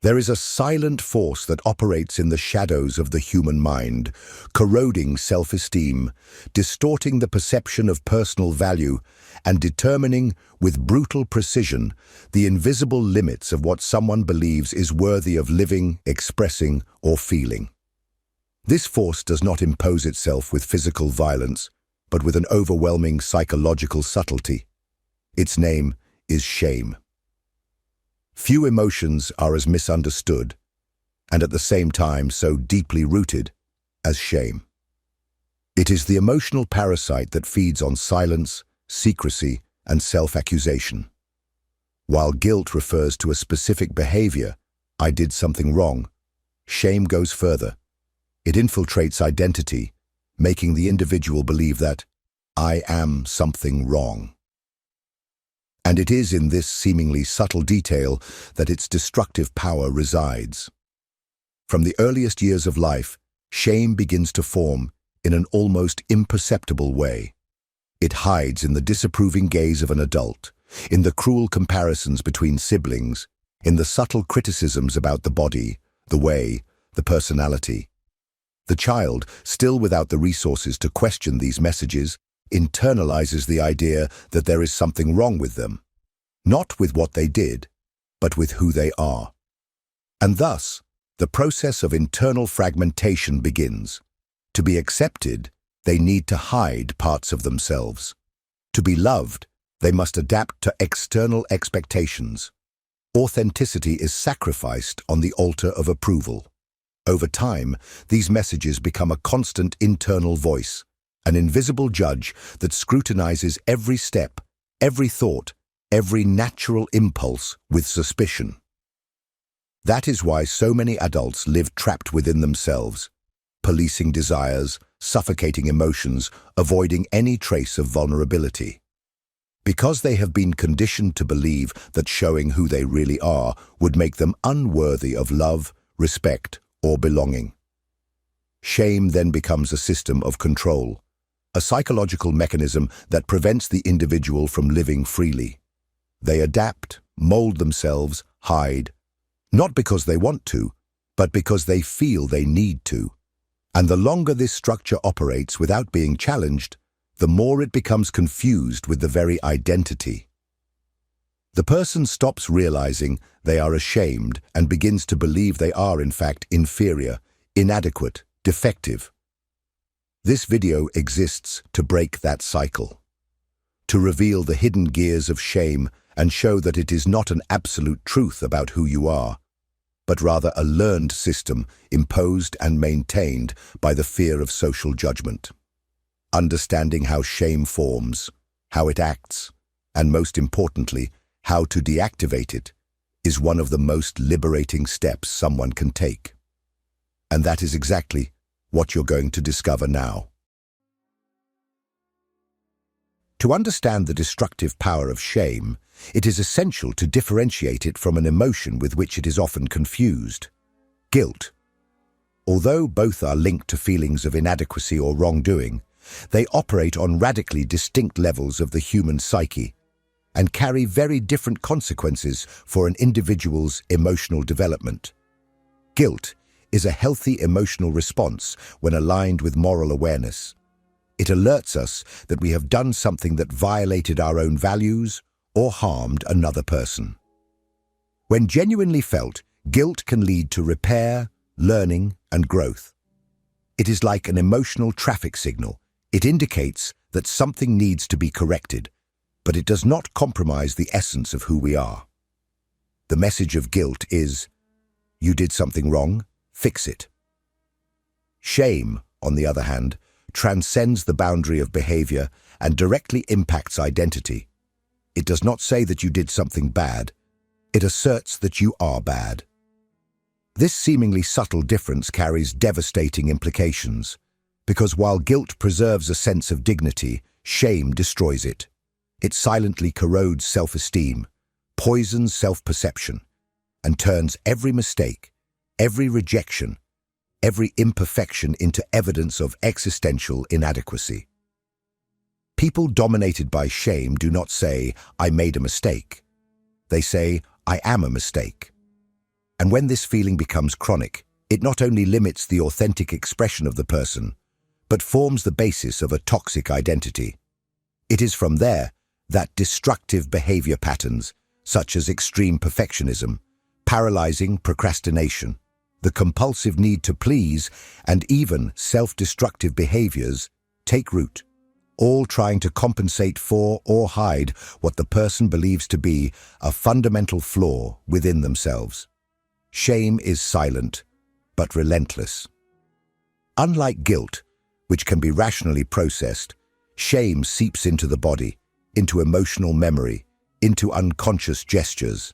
There is a silent force that operates in the shadows of the human mind, corroding self-esteem, distorting the perception of personal value, and determining, with brutal precision, the invisible limits of what someone believes is worthy of living, expressing, or feeling. This force does not impose itself with physical violence, but with an overwhelming psychological subtlety. Its name is shame. Few emotions are as misunderstood, and at the same time so deeply rooted, as shame. It is the emotional parasite that feeds on silence, secrecy, and self-accusation. While guilt refers to a specific behavior, I did something wrong, shame goes further. It infiltrates identity, making the individual believe that I am something wrong. And it is in this seemingly subtle detail that its destructive power resides. From the earliest years of life, shame begins to form in an almost imperceptible way. It hides in the disapproving gaze of an adult, in the cruel comparisons between siblings, in the subtle criticisms about the body, the way, the personality. The child, still without the resources to question these messages, internalizes the idea that there is something wrong with them, not with what they did, but with who they are. And thus, the process of internal fragmentation begins. To be accepted, they need to hide parts of themselves. To be loved, they must adapt to external expectations. Authenticity is sacrificed on the altar of approval. Over time, these messages become a constant internal voice, an invisible judge that scrutinizes every step, every thought, every natural impulse with suspicion. That is why so many adults live trapped within themselves, policing desires, suffocating emotions, avoiding any trace of vulnerability. Because they have been conditioned to believe that showing who they really are would make them unworthy of love, respect, or belonging. Shame then becomes a system of control, a psychological mechanism that prevents the individual from living freely. They adapt, mold themselves, hide, not because they want to, but because they feel they need to. And the longer this structure operates without being challenged, the more it becomes confused with the very identity. The person stops realizing they are ashamed and begins to believe they are in fact inferior, inadequate, defective. This video exists to break that cycle, to reveal the hidden gears of shame and show that it is not an absolute truth about who you are, but rather a learned system imposed and maintained by the fear of social judgment. Understanding how shame forms, how it acts, and most importantly, how to deactivate it, is one of the most liberating steps someone can take. And that is exactly what you're going to discover now. To understand the destructive power of shame, it is essential to differentiate it from an emotion with which it is often confused: guilt. Although both are linked to feelings of inadequacy or wrongdoing, they operate on radically distinct levels of the human psyche and carry very different consequences for an individual's emotional development. Guilt is a healthy emotional response when aligned with moral awareness. It alerts us that we have done something that violated our own values or harmed another person. When genuinely felt, guilt can lead to repair, learning, and growth. It is like an emotional traffic signal. It indicates that something needs to be corrected, but it does not compromise the essence of who we are. The message of guilt is, you did something wrong, fix it. Shame, on the other hand, transcends the boundary of behavior and directly impacts identity. It does not say that you did something bad. It asserts that you are bad. This seemingly subtle difference carries devastating implications, because while guilt preserves a sense of dignity, shame destroys it. It silently corrodes self-esteem, poisons self-perception, and turns every mistake, every rejection, every imperfection into evidence of existential inadequacy. People dominated by shame do not say, "I made a mistake." They say, "I am a mistake." And when this feeling becomes chronic, it not only limits the authentic expression of the person, but forms the basis of a toxic identity. It is from there that destructive behavior patterns, such as extreme perfectionism, paralyzing procrastination, the compulsive need to please, and even self-destructive behaviors, take root, all trying to compensate for or hide what the person believes to be a fundamental flaw within themselves. Shame is silent, but relentless. Unlike guilt, which can be rationally processed, shame seeps into the body, into emotional memory, into unconscious gestures.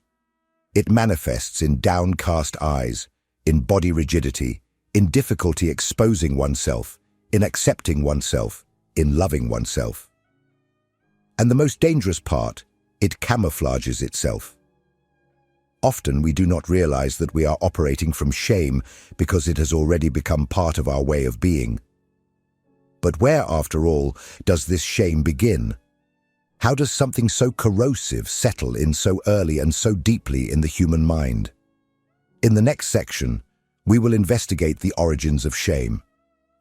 It manifests in downcast eyes, in body rigidity, in difficulty exposing oneself, in accepting oneself, in loving oneself. And the most dangerous part, it camouflages itself. Often we do not realize that we are operating from shame because it has already become part of our way of being. But where, after all, does this shame begin? How does something so corrosive settle in so early and so deeply in the human mind? In the next section, we will investigate the origins of shame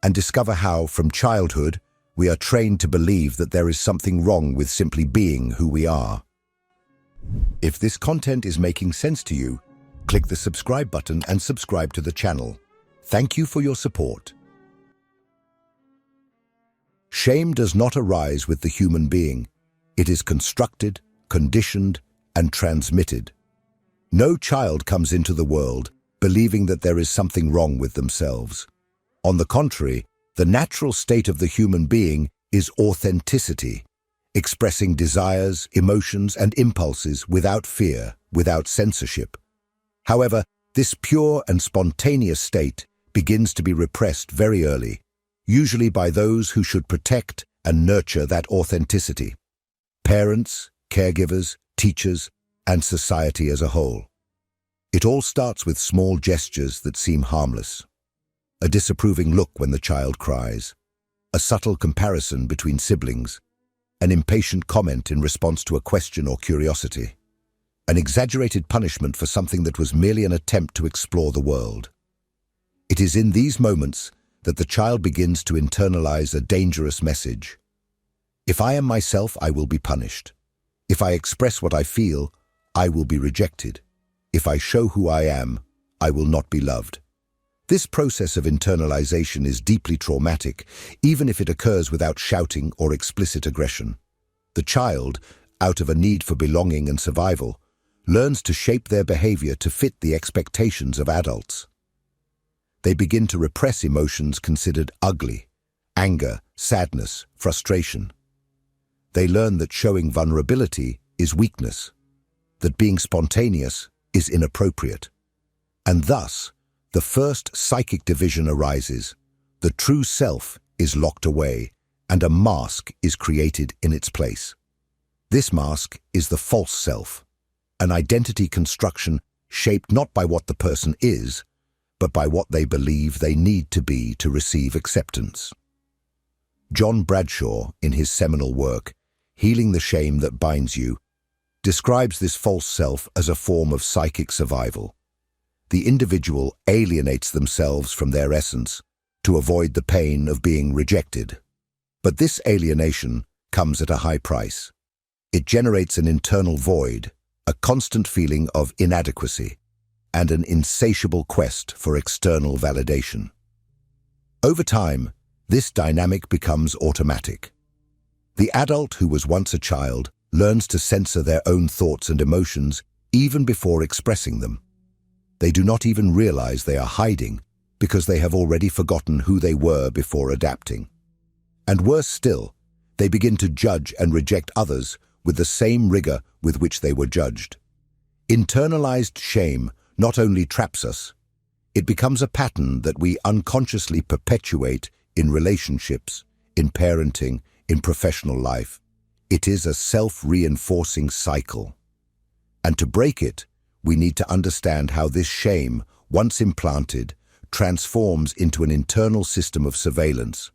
and discover how, from childhood, we are trained to believe that there is something wrong with simply being who we are. If this content is making sense to you, click the subscribe button and subscribe to the channel. Thank you for your support. Shame does not arise with the human being. It is constructed, conditioned, and transmitted. No child comes into the world believing that there is something wrong with themselves. On the contrary, the natural state of the human being is authenticity, expressing desires, emotions, and impulses without fear, without censorship. However, this pure and spontaneous state begins to be repressed very early, usually by those who should protect and nurture that authenticity: parents, caregivers, teachers, and society as a whole. It all starts with small gestures that seem harmless. A disapproving look when the child cries, a subtle comparison between siblings, an impatient comment in response to a question or curiosity, an exaggerated punishment for something that was merely an attempt to explore the world. It is in these moments that the child begins to internalize a dangerous message. If I am myself, I will be punished. If I express what I feel, I will be rejected. If I show who I am, I will not be loved. This process of internalization is deeply traumatic, even if it occurs without shouting or explicit aggression. The child, out of a need for belonging and survival, learns to shape their behavior to fit the expectations of adults. They begin to repress emotions considered ugly: anger, sadness, frustration. They learn that showing vulnerability is weakness, that being spontaneous is inappropriate. And thus, the first psychic division arises. The true self is locked away, and a mask is created in its place. This mask is the false self, an identity construction shaped not by what the person is, but by what they believe they need to be to receive acceptance. John Bradshaw, in his seminal work, Healing the Shame That Binds You, describes this false self as a form of psychic survival. The individual alienates themselves from their essence to avoid the pain of being rejected. But this alienation comes at a high price. It generates an internal void, a constant feeling of inadequacy, and an insatiable quest for external validation. Over time, this dynamic becomes automatic. The adult who was once a child learns to censor their own thoughts and emotions even before expressing them. They do not even realize they are hiding because they have already forgotten who they were before adapting. And worse still, they begin to judge and reject others with the same rigor with which they were judged. Internalized shame not only traps us, it becomes a pattern that we unconsciously perpetuate in relationships, in parenting, in professional life. It is a self-reinforcing cycle. And to break it, we need to understand how this shame, once implanted, transforms into an internal system of surveillance,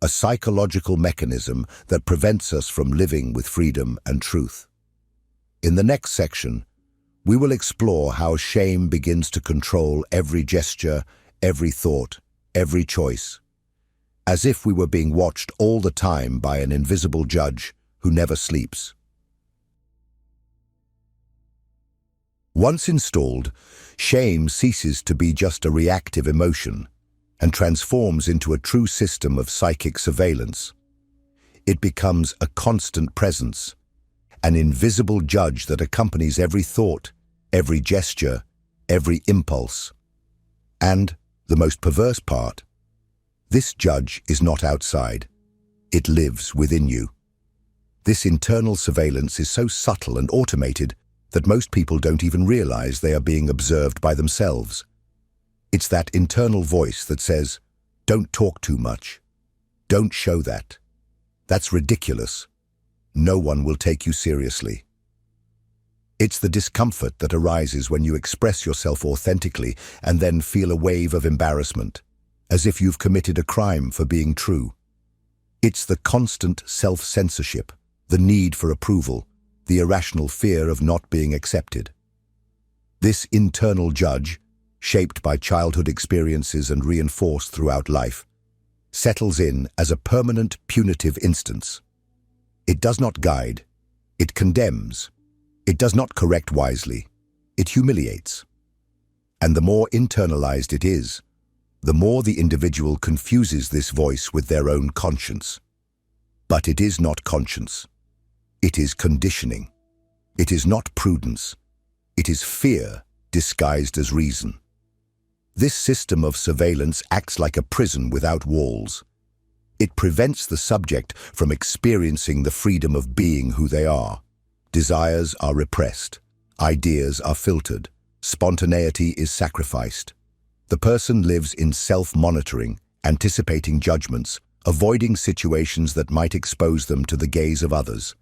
a psychological mechanism that prevents us from living with freedom and truth. In the next section, We will explore how shame begins to control every gesture, every thought, every choice, as if we were being watched all the time by an invisible judge who never sleeps. Once installed, shame ceases to be just a reactive emotion and transforms into a true system of psychic surveillance. It becomes a constant presence, an invisible judge that accompanies every thought, every gesture, every impulse. And, the most perverse part, this judge is not outside. It lives within you. This internal surveillance is so subtle and automated that most people don't even realize they are being observed by themselves. It's that internal voice that says, "Don't talk too much. Don't show that. That's ridiculous. No one will take you seriously." It's the discomfort that arises when you express yourself authentically and then feel a wave of embarrassment, as if you've committed a crime for being true. It's the constant self-censorship, the need for approval, the irrational fear of not being accepted. This internal judge, shaped by childhood experiences and reinforced throughout life, settles in as a permanent punitive instance. It does not guide, it condemns. It does not correct wisely, it humiliates. And the more internalized it is, the more the individual confuses this voice with their own conscience. But it is not conscience. It is conditioning. It is not prudence. It is fear disguised as reason. This system of surveillance acts like a prison without walls. It prevents the subject from experiencing the freedom of being who they are. Desires are repressed. Ideas are filtered. Spontaneity is sacrificed. The person lives in self-monitoring, anticipating judgments, avoiding situations that might expose them to the gaze of others.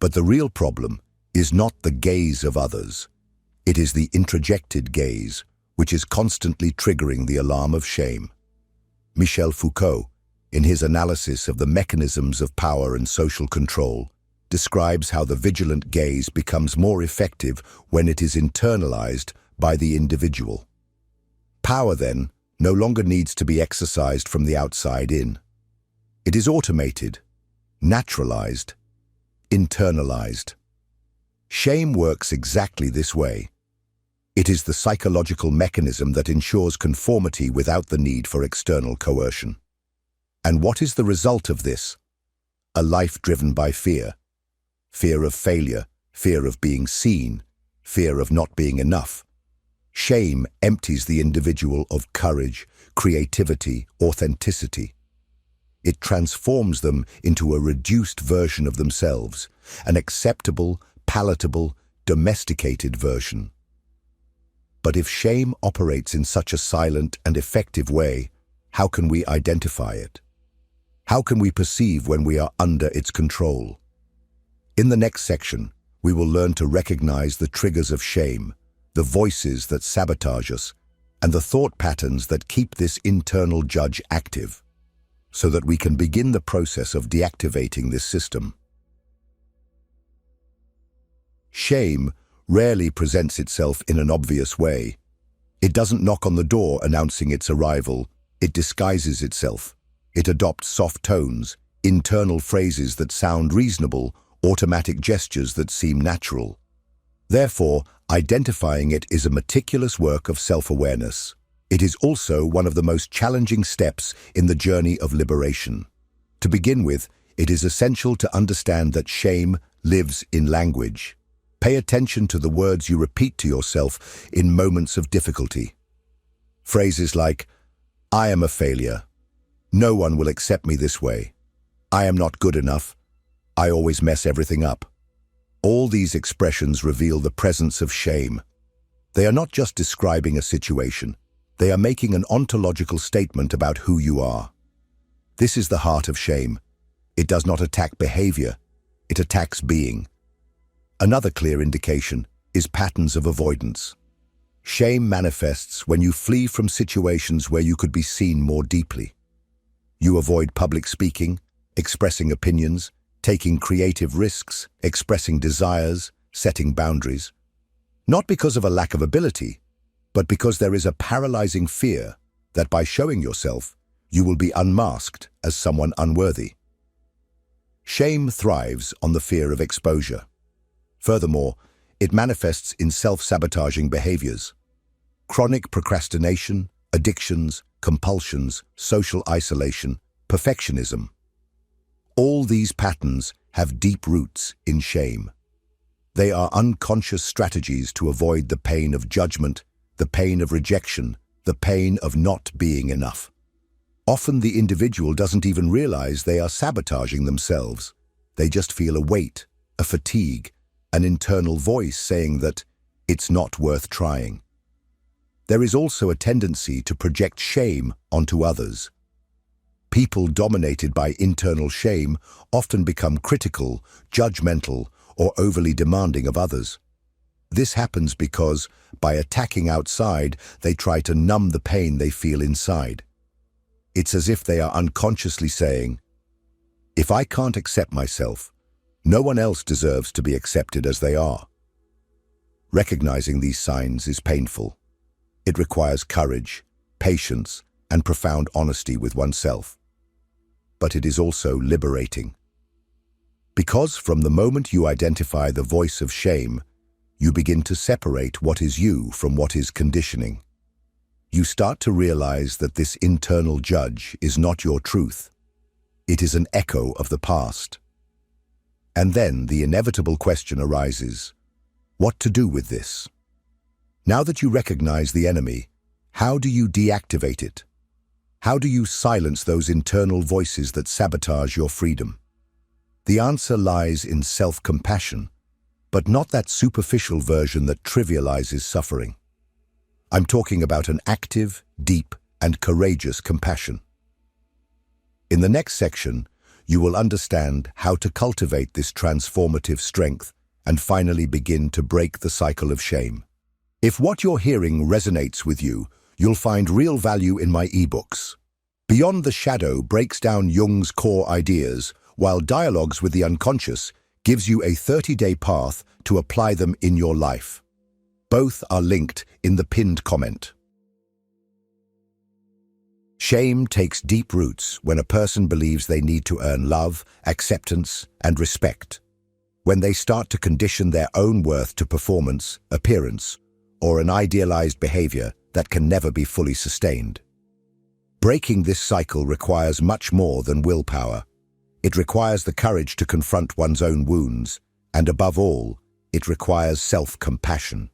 But the real problem is not the gaze of others. It is the introjected gaze, which is constantly triggering the alarm of shame. Michel Foucault, in his analysis of the mechanisms of power and social control, describes how the vigilant gaze becomes more effective when it is internalized by the individual. Power, then, no longer needs to be exercised from the outside in. It is automated, naturalized, internalized. Shame works exactly this way. It is the psychological mechanism that ensures conformity without the need for external coercion. And what is the result of this? A life driven by fear. Fear of failure, fear of being seen, fear of not being enough. Shame empties the individual of courage, creativity, authenticity. It transforms them into a reduced version of themselves, an acceptable, palatable, domesticated version. But if shame operates in such a silent and effective way, how can we identify it? How can we perceive when we are under its control? In the next section, we will learn to recognize the triggers of shame, the voices that sabotage us, and the thought patterns that keep this internal judge active, so that we can begin the process of deactivating this system. Shame rarely presents itself in an obvious way. It doesn't knock on the door announcing its arrival. It disguises itself. It adopts soft tones, internal phrases that sound reasonable, automatic gestures that seem natural. Therefore, identifying it is a meticulous work of self-awareness. It is also one of the most challenging steps in the journey of liberation. To begin with, it is essential to understand that shame lives in language. Pay attention to the words you repeat to yourself in moments of difficulty. Phrases like, "I am a failure," "No one will accept me this way," "I am not good enough," "I always mess everything up." All these expressions reveal the presence of shame. They are not just describing a situation. They are making an ontological statement about who you are. This is the heart of shame. It does not attack behavior. It attacks being. Another clear indication is patterns of avoidance. Shame manifests when you flee from situations where you could be seen more deeply. You avoid public speaking, expressing opinions, taking creative risks, expressing desires, setting boundaries. Not because of a lack of ability, but because there is a paralyzing fear that by showing yourself, you will be unmasked as someone unworthy. Shame thrives on the fear of exposure. Furthermore, it manifests in self-sabotaging behaviors. Chronic procrastination, addictions, compulsions, social isolation, perfectionism. All these patterns have deep roots in shame. They are unconscious strategies to avoid the pain of judgment, the pain of rejection, the pain of not being enough. Often the individual doesn't even realize they are sabotaging themselves. They just feel a weight, a fatigue, an internal voice saying that it's not worth trying. There is also a tendency to project shame onto others. People dominated by internal shame often become critical, judgmental, or overly demanding of others. This happens because, by attacking outside, they try to numb the pain they feel inside. It's as if they are unconsciously saying, "If I can't accept myself, no one else deserves to be accepted as they are." Recognizing these signs is painful. It requires courage, patience, and profound honesty with oneself. But it is also liberating. Because from the moment you identify the voice of shame, you begin to separate what is you from what is conditioning. You start to realize that this internal judge is not your truth. It is an echo of the past. And then the inevitable question arises, what to do with this? Now that you recognize the enemy, how do you deactivate it? How do you silence those internal voices that sabotage your freedom? The answer lies in self-compassion, but not that superficial version that trivializes suffering. I'm talking about an active, deep, and courageous compassion. In the next section, you will understand how to cultivate this transformative strength and finally begin to break the cycle of shame. If what you're hearing resonates with you, you'll find real value in my ebooks. Beyond the Shadow breaks down Jung's core ideas, while Dialogues with the Unconscious gives you a 30-day path to apply them in your life. Both are linked in the pinned comment. Shame takes deep roots when a person believes they need to earn love, acceptance, and respect. When they start to condition their own worth to performance, appearance, or an idealized behavior that can never be fully sustained. Breaking this cycle requires much more than willpower. It requires the courage to confront one's own wounds, and above all, it requires self-compassion.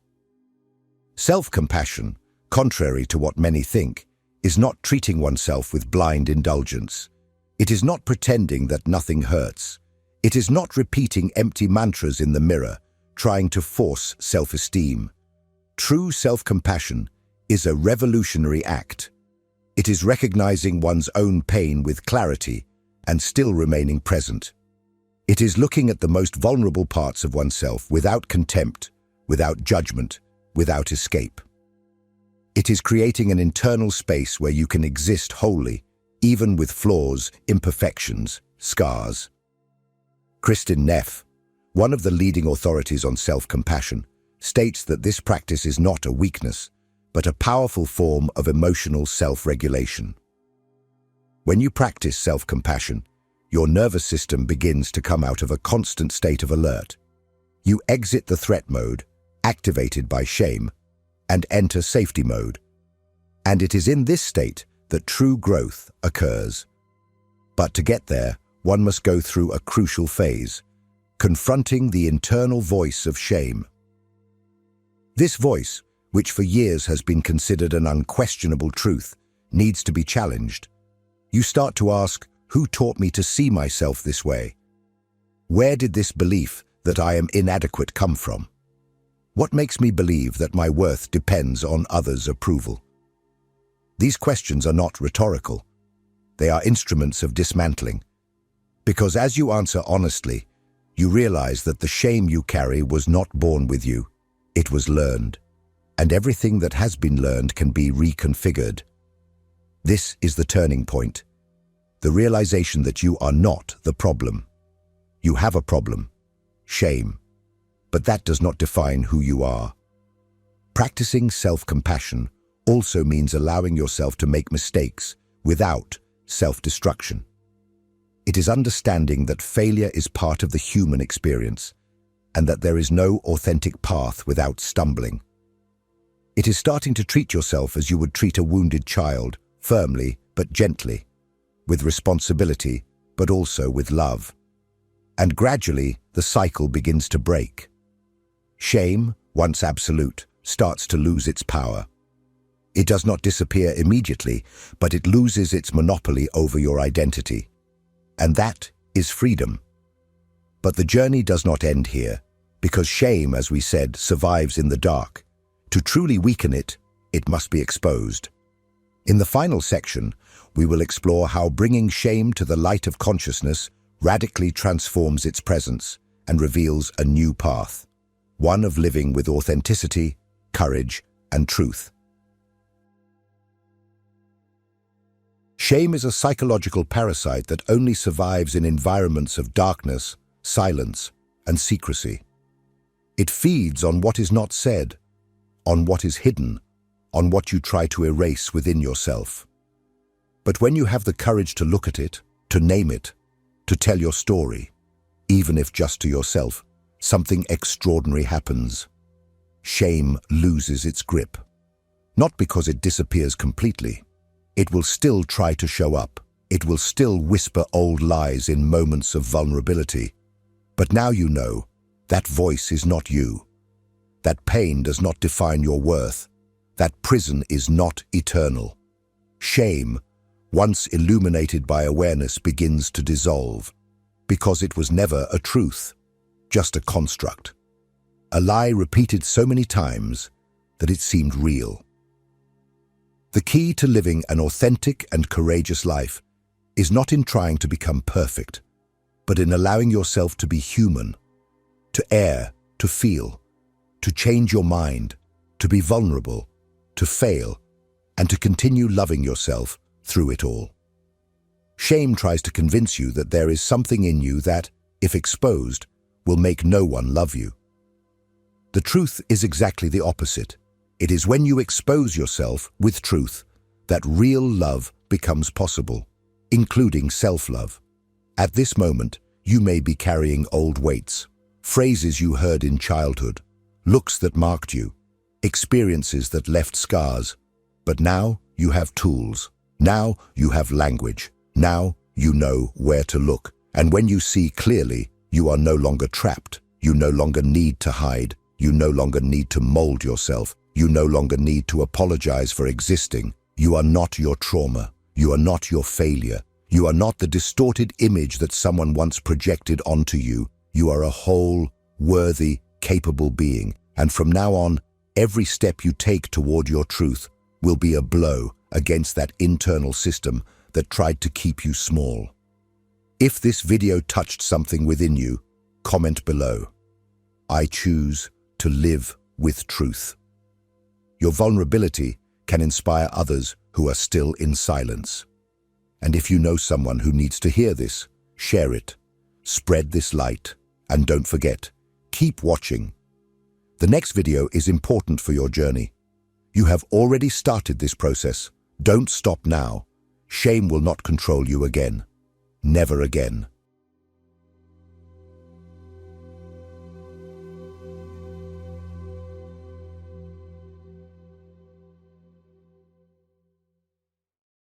Self-compassion, contrary to what many think, is not treating oneself with blind indulgence. It is not pretending that nothing hurts. It is not repeating empty mantras in the mirror, trying to force self-esteem. True self-compassion is a revolutionary act. It is recognizing one's own pain with clarity and still remaining present. It is looking at the most vulnerable parts of oneself without contempt, without judgment, without escape. It is creating an internal space where you can exist wholly, even with flaws, imperfections, scars. Kristin Neff, one of the leading authorities on self-compassion, states that this practice is not a weakness, but a powerful form of emotional self-regulation. When you practice self-compassion, your nervous system begins to come out of a constant state of alert. You exit the threat mode, activated by shame, and enter safety mode. And it is in this state that true growth occurs. But to get there, one must go through a crucial phase, confronting the internal voice of shame. This voice, which for years has been considered an unquestionable truth, needs to be challenged. You start to ask, who taught me to see myself this way? Where did this belief that I am inadequate come from? What makes me believe that my worth depends on others' approval? These questions are not rhetorical. They are instruments of dismantling. Because as you answer honestly, you realize that the shame you carry was not born with you. It was learned. And everything that has been learned can be reconfigured. This is the turning point. The realization that you are not the problem. You have a problem, shame, but that does not define who you are. Practicing self-compassion also means allowing yourself to make mistakes without self-destruction. It is understanding that failure is part of the human experience and that there is no authentic path without stumbling. It is starting to treat yourself as you would treat a wounded child, firmly but gently, with responsibility but also with love. And gradually, the cycle begins to break. Shame, once absolute, starts to lose its power. It does not disappear immediately, but it loses its monopoly over your identity. And that is freedom. But the journey does not end here, because shame, as we said, survives in the dark. To truly weaken it, it must be exposed. In the final section, we will explore how bringing shame to the light of consciousness radically transforms its presence and reveals a new path, one of living with authenticity, courage, and truth. Shame is a psychological parasite that only survives in environments of darkness, silence, and secrecy. It feeds on what is not said, on what is hidden, on what you try to erase within yourself. But when you have the courage to look at it, to name it, to tell your story, even if just to yourself, something extraordinary happens. Shame loses its grip. Not because it disappears completely. It will still try to show up. It will still whisper old lies in moments of vulnerability. But now you know, that voice is not you. That pain does not define your worth. That prison is not eternal. Shame, once illuminated by awareness, begins to dissolve, because it was never a truth, just a construct. A lie repeated so many times that it seemed real. The key to living an authentic and courageous life is not in trying to become perfect, but in allowing yourself to be human, to err, to feel, to change your mind, to be vulnerable, to fail, and to continue loving yourself through it all. Shame tries to convince you that there is something in you that, if exposed, will make no one love you. The truth is exactly the opposite. It is when you expose yourself with truth that real love becomes possible, including self-love. At this moment, you may be carrying old weights, phrases you heard in childhood, looks that marked you, experiences that left scars. But now you have tools. Now you have language. Now you know where to look. And when you see clearly, you are no longer trapped. You no longer need to hide. You no longer need to mold yourself. You no longer need to apologize for existing. You are not your trauma. You are not your failure. You are not the distorted image that someone once projected onto you. You are a whole, worthy, capable being. And from now on, every step you take toward your truth will be a blow against that internal system that tried to keep you small. If this video touched something within you, comment below. I choose to live with truth. Your vulnerability can inspire others who are still in silence. And if you know someone who needs to hear this, share it. Spread this light. And don't forget, keep watching. The next video is important for your journey. You have already started this process. Don't stop now. Shame will not control you again. Never again.